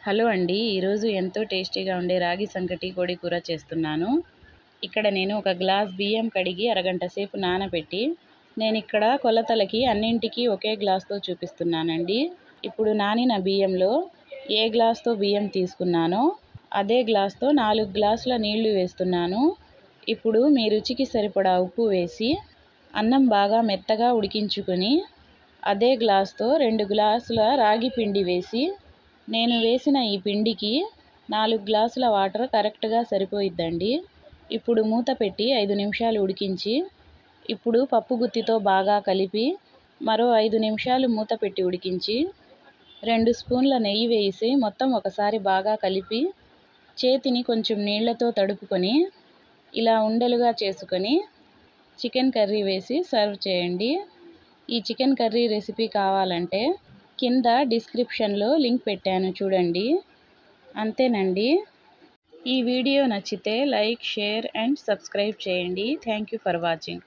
Hello అండి, ఈరోజు ఎంతో టేస్టీగా ఉండే రాగి సంకటి కోడి కూర చేస్తున్నాను. ఇక్కడ నేను ఒక గ్లాస్ బియ్యం కడిగి అరగంట సేపు నానబెట్టి, నేను ఇక్కడ కొలతలకి అన్నింటికి ఒకే గ్లాస్తో చూపిస్తున్నానండి. ఇప్పుడు నానిన బియ్యంలో ఏ గ్లాస్తో బియ్యం తీసుకున్నానో అదే గ్లాస్తో 4 గ్లాసుల నీళ్లు వేస్తున్నాను. ఇప్పుడు మీ రుచికి సరిపడా ఉప్పు వేసి అన్నం బాగా మెత్తగా ఉడికించుకొని అదే గ్లాస్తో 2 గ్లాసుల రాగి పిండి వేసి, నేను వేసిన ఈ పిండికి 4 గ్లాసుల వాటర్ కరెక్ట్గా సరిపోయిద్దండి. ఇప్పుడు మూత పెట్టి 5 నిమిషాలు ఉడికించి, ఇప్పుడు పప్పు గుత్తితో బాగా కలిపి మరో 5 నిమిషాలు మూత పెట్టి ఉడికించి 2 స్పూన్ల నెయ్యి వేసి మొత్తం ఒకసారి బాగా కలిపి, చేతిని కొంచెం నీళ్లతో తడుపుకొని ఇలా ఉండలుగా చేసుకొని చికెన్ కర్రీ వేసి సర్వ్ చేయండి. ఈ చికెన్ కర్రీ రెసిపీ కావాలంటే కింద డిస్క్రిప్షన్లో లింక్ పెట్టాను చూడండి. అంతేనండి. ఈ వీడియో నచ్చితే లైక్, షేర్ అండ్ సబ్స్క్రైబ్ చేయండి. Thank you for watching.